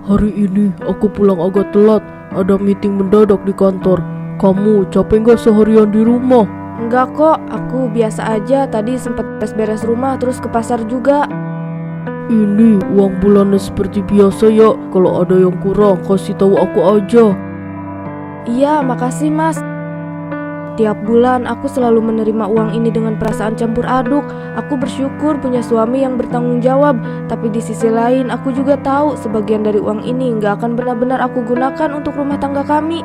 Hari ini aku pulang agak telat, ada meeting mendadak di kantor. Kamu capek nggak seharian di rumah? Enggak kok, aku biasa aja. Tadi sempat beres-beres rumah terus ke pasar juga. Ini uang bulannya seperti biasa ya. Kalau ada yang kurang kasih tahu aku aja. Iya, makasih mas. Tiap bulan aku selalu menerima uang ini dengan perasaan campur aduk. Aku bersyukur punya suami yang bertanggung jawab. Tapi di sisi lain aku juga tahu sebagian dari uang ini nggak akan benar-benar aku gunakan untuk rumah tangga kami.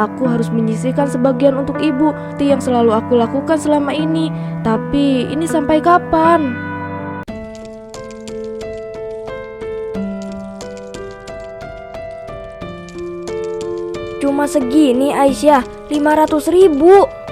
Aku harus menyisihkan sebagian untuk ibu, seperti yang selalu aku lakukan selama ini. Tapi ini sampai kapan? Cuma segini Aisyah, 500.000.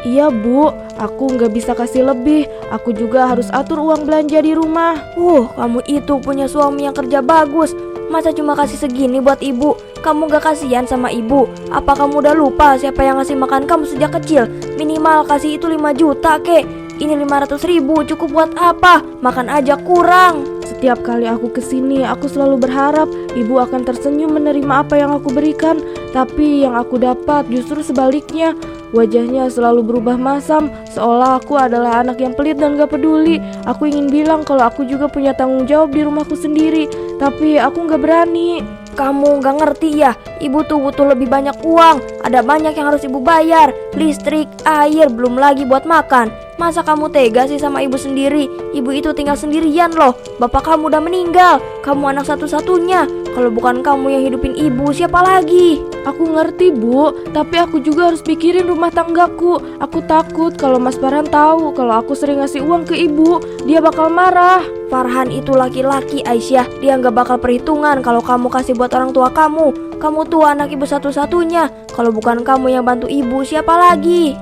Iya bu, aku nggak bisa kasih lebih. Aku juga harus atur uang belanja di rumah. Kamu itu punya suami yang kerja bagus. Masa cuma kasih segini buat ibu? Kamu gak kasihan sama ibu? Apa kamu udah lupa siapa yang ngasih makan kamu sejak kecil? Minimal kasih itu 5 juta kek. Ini 500.000 cukup buat apa? Makan aja kurang. Setiap kali aku kesini, aku selalu berharap ibu akan tersenyum menerima apa yang aku berikan. Tapi yang aku dapat justru sebaliknya. Wajahnya selalu berubah masam, seolah aku adalah anak yang pelit dan gak peduli. Aku ingin bilang kalau aku juga punya tanggung jawab di rumahku sendiri, tapi aku gak berani. Kamu gak ngerti ya, ibu tuh butuh lebih banyak uang. Ada banyak yang harus ibu bayar. Listrik, air, belum lagi buat makan. Masa kamu tega sih sama ibu sendiri? Ibu itu tinggal sendirian loh. Bapak kamu udah meninggal. Kamu anak satu-satunya. Kalau bukan kamu yang hidupin ibu, siapa lagi? Aku ngerti bu, tapi aku juga harus pikirin rumah tanggaku. Aku takut kalau Mas Farhan tahu kalau aku sering ngasih uang ke ibu, dia bakal marah. Farhan itu laki-laki Aisyah. Dia gak bakal perhitungan kalau kamu kasih buat orang tua kamu. Kamu tuh anak ibu satu-satunya. Kalau bukan kamu yang bantu ibu, siapa lagi?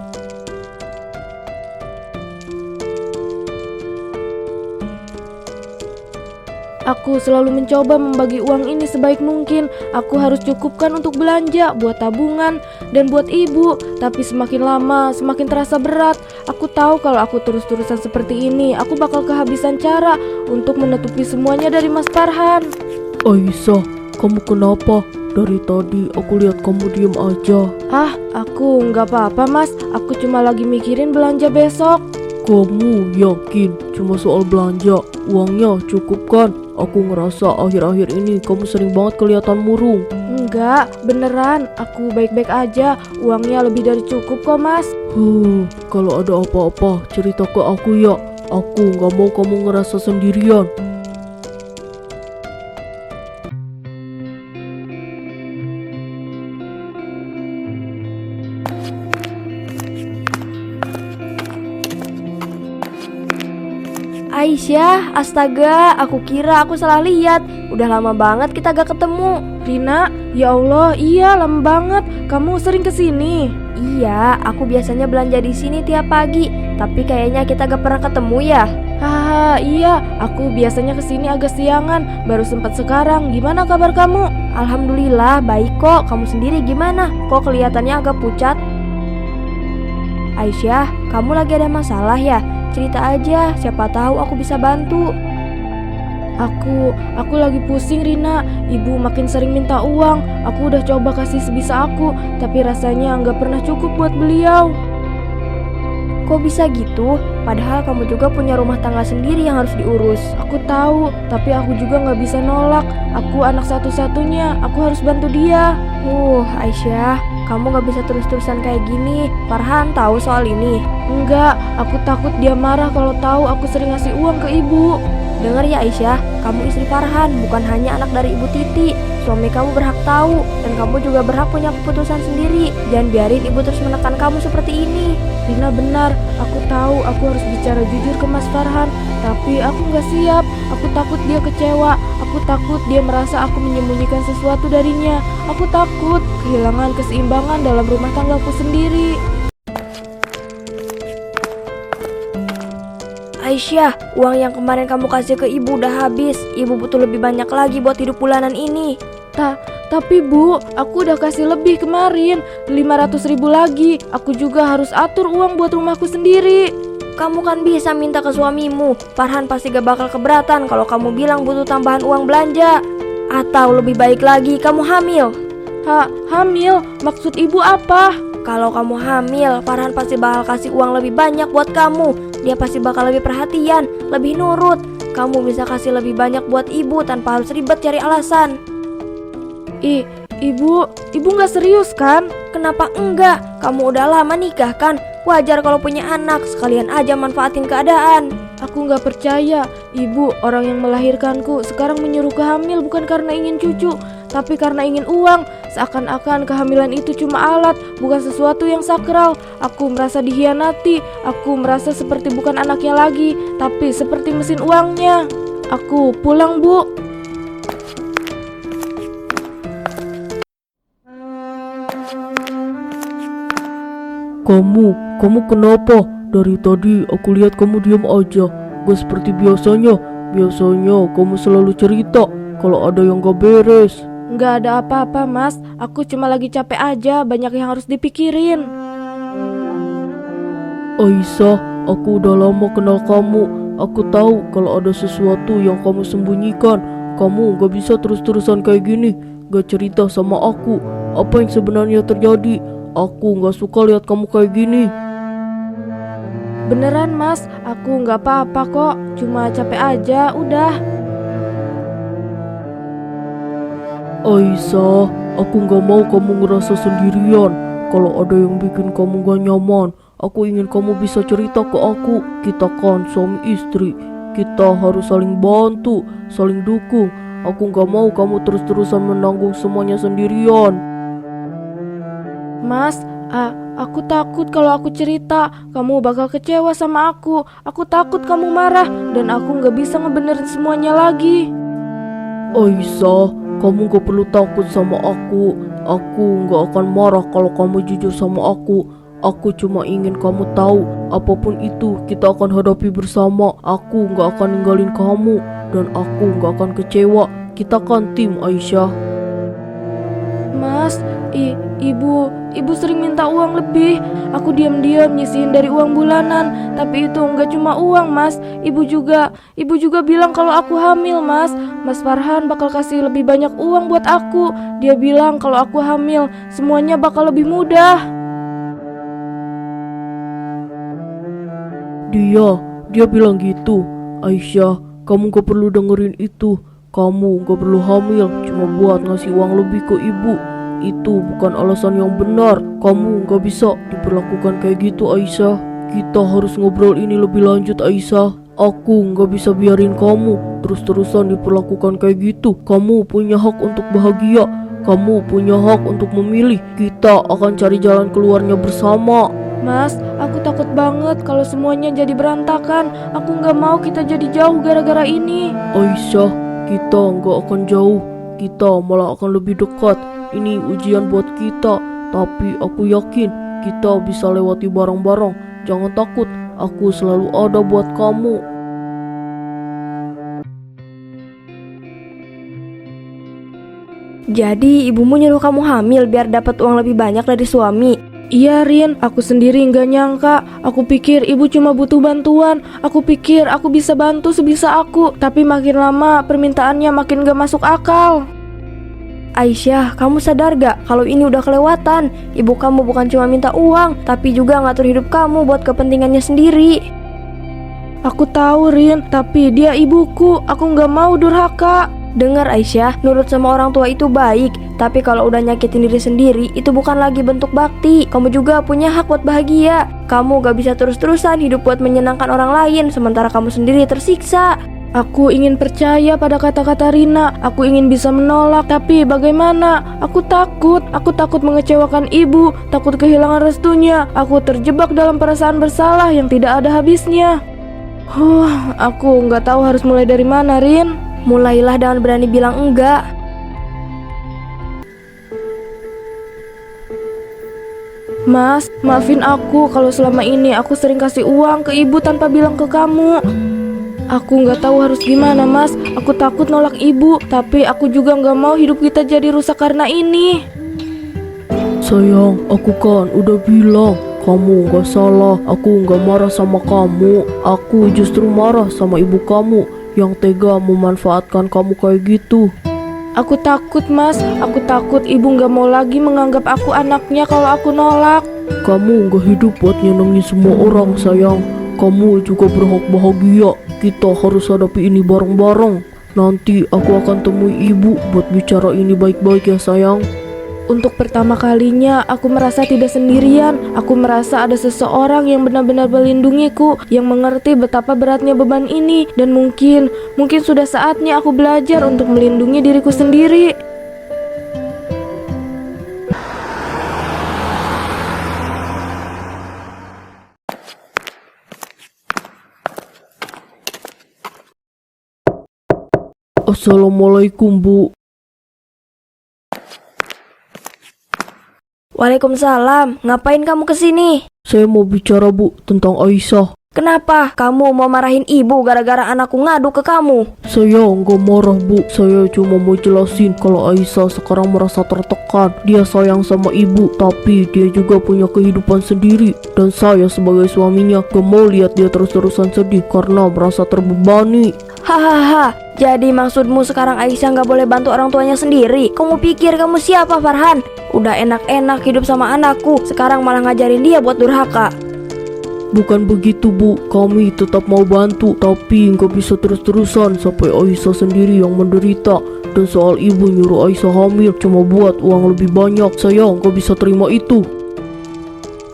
Aku selalu mencoba membagi uang ini sebaik mungkin. Aku harus cukupkan untuk belanja, buat tabungan, dan buat ibu. Tapi semakin lama, semakin terasa berat. Aku tahu kalau aku terus-terusan seperti ini, aku bakal kehabisan cara untuk menutupi semuanya dari Mas Farhan. Aisyah, kamu kenapa? Dari tadi aku lihat kamu diem aja. Aku nggak apa-apa mas. Aku cuma lagi mikirin belanja besok. Kamu yakin cuma soal belanja? Uangnya cukup kan? Aku ngerasa akhir-akhir ini kamu sering banget kelihatan murung. Enggak, beneran. Aku baik-baik aja. Uangnya lebih dari cukup kok mas. Kalau ada apa-apa cerita ke aku ya. Aku nggak mau kamu ngerasa sendirian. Aisyah, astaga, aku kira aku salah lihat. Udah lama banget kita gak ketemu. Rina, ya Allah, iya lama banget. Kamu sering kesini? Iya, aku biasanya belanja di sini tiap pagi. Tapi kayaknya kita gak pernah ketemu ya. Iya, aku biasanya kesini agak siangan. Baru sempat sekarang. Gimana kabar kamu? Alhamdulillah, baik kok. Kamu sendiri gimana? Kok kelihatannya agak pucat? Aisyah, kamu lagi ada masalah ya? Cerita aja, siapa tahu aku bisa bantu. Aku lagi pusing Rina. Ibu makin sering minta uang. Aku udah coba kasih sebisa aku, tapi rasanya nggak pernah cukup buat beliau. Kok bisa gitu? Padahal kamu juga punya rumah tangga sendiri yang harus diurus. Aku tahu, tapi aku juga nggak bisa nolak. Aku anak satu-satunya, aku harus bantu dia. Aisyah, kamu gak bisa terus-terusan kayak gini. Farhan tahu soal ini? Enggak, aku takut dia marah kalau tahu aku sering ngasih uang ke ibu. Dengar ya Aisyah, kamu istri Farhan, bukan hanya anak dari Ibu Titi. Suami kamu berhak tahu, dan kamu juga berhak punya keputusan sendiri. Jangan biarin ibu terus menekan kamu seperti ini. Rina benar, aku tahu aku harus bicara jujur ke Mas Farhan. Tapi aku gak siap, aku takut dia kecewa. Aku takut dia merasa aku menyembunyikan sesuatu darinya. Aku takut kehilangan keseimbangan dalam rumah tanggaku sendiri. Aisyah, uang yang kemarin kamu kasih ke ibu udah habis. Ibu butuh lebih banyak lagi buat hidup bulanan ini. Tapi bu, aku udah kasih lebih kemarin, 500.000 lagi. Aku juga harus atur uang buat rumahku sendiri. Kamu kan bisa minta ke suamimu. Farhan pasti gak bakal keberatan kalau kamu bilang butuh tambahan uang belanja. Atau lebih baik lagi kamu hamil? Hamil? Maksud ibu apa? Kalau kamu hamil, Farhan pasti bakal kasih uang lebih banyak buat kamu. Dia pasti bakal lebih perhatian, lebih nurut. Kamu bisa kasih lebih banyak buat ibu tanpa harus ribet cari alasan. Ibu nggak serius kan? Kenapa enggak? Kamu udah lama nikah kan? Wajar kalau punya anak, sekalian aja manfaatin keadaan. Aku nggak percaya. Ibu, orang yang melahirkanku, sekarang menyuruhku hamil bukan karena ingin cucu, tapi karena ingin uang. Seakan-akan kehamilan itu cuma alat, bukan sesuatu yang sakral. Aku merasa dihianati. Aku merasa seperti bukan anaknya lagi, tapi seperti mesin uangnya. Aku pulang, Bu. Kamu kenapa? Dari tadi aku lihat kamu diam aja. Gak seperti biasanya. Biasanya kamu selalu cerita kalau ada yang gak beres. Nggak ada apa-apa, Mas. Aku cuma lagi capek aja, banyak yang harus dipikirin. Aisyah, aku udah lama kenal kamu. Aku tahu kalau ada sesuatu yang kamu sembunyikan. Kamu gak bisa terus-terusan kayak gini, gak cerita sama aku apa yang sebenarnya terjadi. Aku gak suka lihat kamu kayak gini. Beneran, Mas, aku nggak apa-apa kok. Cuma capek aja, udah. Aisyah, aku gak mau kamu ngerasa sendirian. Kalau ada yang bikin kamu gak nyaman, aku ingin kamu bisa cerita ke aku. Kita kan suami istri, kita harus saling bantu, saling dukung. Aku gak mau kamu terus-terusan menanggung semuanya sendirian. Mas, aku takut kalau aku cerita kamu bakal kecewa sama aku. Aku takut kamu marah dan aku nggak bisa ngebenerin semuanya lagi. Aisyah, kamu gak perlu takut sama aku. Aku gak akan marah kalau kamu jujur sama aku. Aku cuma ingin kamu tahu, apapun itu kita akan hadapi bersama. Aku gak akan ninggalin kamu dan aku gak akan kecewa. Kita kan tim, Aisyah. Mas, ibu sering minta uang lebih. Aku diam-diam nyisihin dari uang bulanan, tapi itu nggak cuma uang, Mas. Ibu juga bilang kalau aku hamil, Mas. Mas Farhan bakal kasih lebih banyak uang buat aku. Dia bilang kalau aku hamil, semuanya bakal lebih mudah. Dia bilang gitu. Aisyah, kamu gak perlu dengerin itu. Kamu gak perlu hamil cuma buat ngasih uang lebih ke ibu. Itu bukan alasan yang benar. Kamu gak bisa diperlakukan kayak gitu, Aisyah. Kita harus ngobrol ini lebih lanjut, Aisyah. Aku gak bisa biarin kamu terus-terusan diperlakukan kayak gitu. Kamu punya hak untuk bahagia. Kamu punya hak untuk memilih. Kita akan cari jalan keluarnya bersama. Mas, aku takut banget kalau semuanya jadi berantakan. Aku gak mau kita jadi jauh gara-gara ini. Aisyah, kita nggak akan jauh, kita malah akan lebih dekat. Ini ujian buat kita, tapi aku yakin kita bisa lewati bareng-bareng. Jangan takut, aku selalu ada buat kamu. Jadi ibumu nyuruh kamu hamil biar dapat uang lebih banyak dari suami. Iya, Rin, aku sendiri nggak nyangka. Aku pikir ibu cuma butuh bantuan. Aku pikir aku bisa bantu sebisa aku. Tapi makin lama permintaannya makin gak masuk akal. Aisyah, kamu sadar gak kalau ini udah kelewatan? Ibu kamu bukan cuma minta uang, tapi juga ngatur hidup kamu buat kepentingannya sendiri. Aku tahu, Rin, tapi dia ibuku. Aku nggak mau durhaka. Dengar Aisyah, nurut sama orang tua itu baik, tapi kalau udah nyakitin diri sendiri, itu bukan lagi bentuk bakti. Kamu juga punya hak buat bahagia. Kamu gak bisa terus-terusan hidup buat menyenangkan orang lain, sementara kamu sendiri tersiksa. Aku ingin percaya pada kata-kata Rina. Aku ingin bisa menolak, tapi bagaimana? Aku takut mengecewakan ibu, takut kehilangan restunya. Aku terjebak dalam perasaan bersalah yang tidak ada habisnya. Aku nggak tahu harus mulai dari mana, Rin. Mulailah dengan berani bilang enggak. Mas, maafin aku kalau selama ini aku sering kasih uang ke ibu tanpa bilang ke kamu. Aku nggak tahu harus gimana, Mas. Aku takut nolak ibu, tapi aku juga nggak mau hidup kita jadi rusak karena ini. Sayang, aku kan udah bilang kamu gak salah. Aku gak marah sama kamu. Aku justru marah sama ibu kamu yang tega memanfaatkan kamu kayak gitu. Aku takut, Mas. Aku takut ibu gak mau lagi menganggap aku anaknya kalau aku nolak. Kamu gak hidup buat nyenengin semua orang sayang. Kamu juga berhak bahagia. Kita harus hadapi ini bareng-bareng. Nanti aku akan temui ibu buat bicara ini baik-baik ya sayang. Untuk pertama kalinya aku merasa tidak sendirian. Aku merasa ada seseorang yang benar-benar melindungiku, yang mengerti betapa beratnya beban ini. Dan mungkin sudah saatnya aku belajar untuk melindungi diriku sendiri. Assalamualaikum Bu. Waalaikumsalam. Ngapain kamu kesini? Saya mau bicara Bu tentang Aisyah. Kenapa? Kamu mau marahin ibu gara-gara anakku ngadu ke kamu? Saya nggak marah Bu. Saya cuma mau jelasin kalau Aisyah sekarang merasa tertekan. Dia sayang sama ibu, tapi dia juga punya kehidupan sendiri. Dan saya sebagai suaminya gak mau lihat dia terus-terusan sedih karena merasa terbebani. Hahaha. Jadi maksudmu sekarang Aisyah nggak boleh bantu orang tuanya sendiri? Kamu pikir kamu siapa, Farhan? Udah enak-enak hidup sama anakku, sekarang malah ngajarin dia buat durhaka. Bukan begitu Bu, kami tetap mau bantu, tapi nggak bisa terus-terusan sampai Aisyah sendiri yang menderita. Dan soal ibu nyuruh Aisyah hamil cuma buat uang lebih banyak, saya nggak bisa terima itu.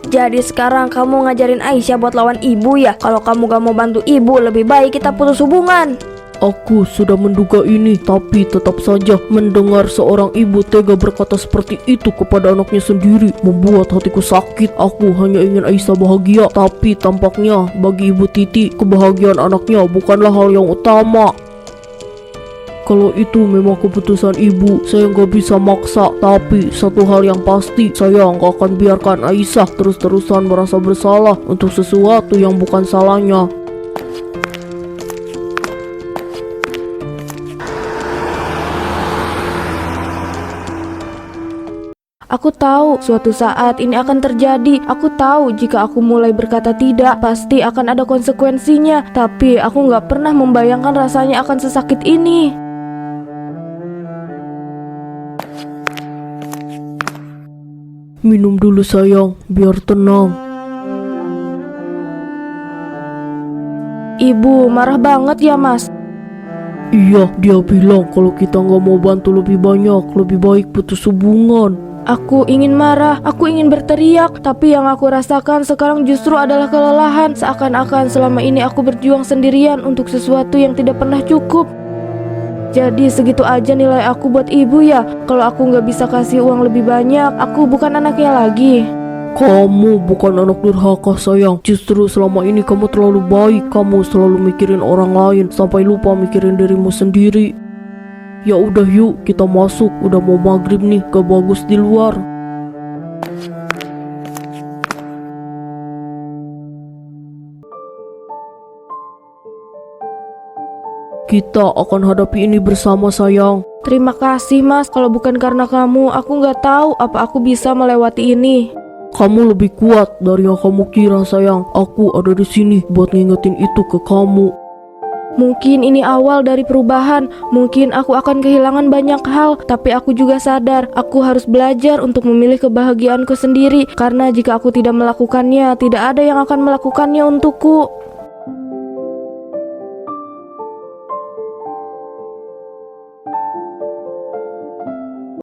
Jadi sekarang kamu ngajarin Aisyah buat lawan ibu ya? Kalau kamu gak mau bantu ibu, lebih baik kita putus hubungan. Aku sudah menduga ini, tapi tetap saja mendengar seorang ibu tega berkata seperti itu kepada anaknya sendiri membuat hatiku sakit. Aku hanya ingin Aisyah bahagia, tapi tampaknya bagi Ibu Titi kebahagiaan anaknya bukanlah hal yang utama. Kalau itu memang keputusan ibu, saya nggak bisa maksa. Tapi satu hal yang pasti, saya nggak akan biarkan Aisyah terus-terusan merasa bersalah untuk sesuatu yang bukan salahnya. Aku tahu suatu saat ini akan terjadi. Aku tahu jika aku mulai berkata tidak, pasti akan ada konsekuensinya. Tapi aku gak pernah membayangkan rasanya akan sesakit ini. Minum dulu sayang, biar tenang. Ibu marah banget ya Mas? Iya, dia bilang kalau kita nggak mau bantu lebih banyak, lebih baik putus hubungan. Aku ingin marah, aku ingin berteriak, tapi yang aku rasakan sekarang justru adalah kelelahan. Seakan-akan selama ini aku berjuang sendirian untuk sesuatu yang tidak pernah cukup. Jadi segitu aja nilai aku buat ibu ya. Kalau aku nggak bisa kasih uang lebih banyak, aku bukan anaknya lagi. Kamu bukan anak durhaka sayang. Justru selama ini kamu terlalu baik. Kamu selalu mikirin orang lain sampai lupa mikirin dirimu sendiri. Ya udah yuk kita masuk, udah mau maghrib nih, gak bagus di luar. Kita akan hadapi ini bersama sayang. Terima kasih Mas, kalau bukan karena kamu, aku nggak tahu apa aku bisa melewati ini. Kamu lebih kuat dari yang kamu kira sayang. Aku ada di sini buat ngingetin itu ke kamu. Mungkin ini awal dari perubahan, mungkin aku akan kehilangan banyak hal, tapi aku juga sadar aku harus belajar untuk memilih kebahagiaanku sendiri, karena jika aku tidak melakukannya, tidak ada yang akan melakukannya untukku.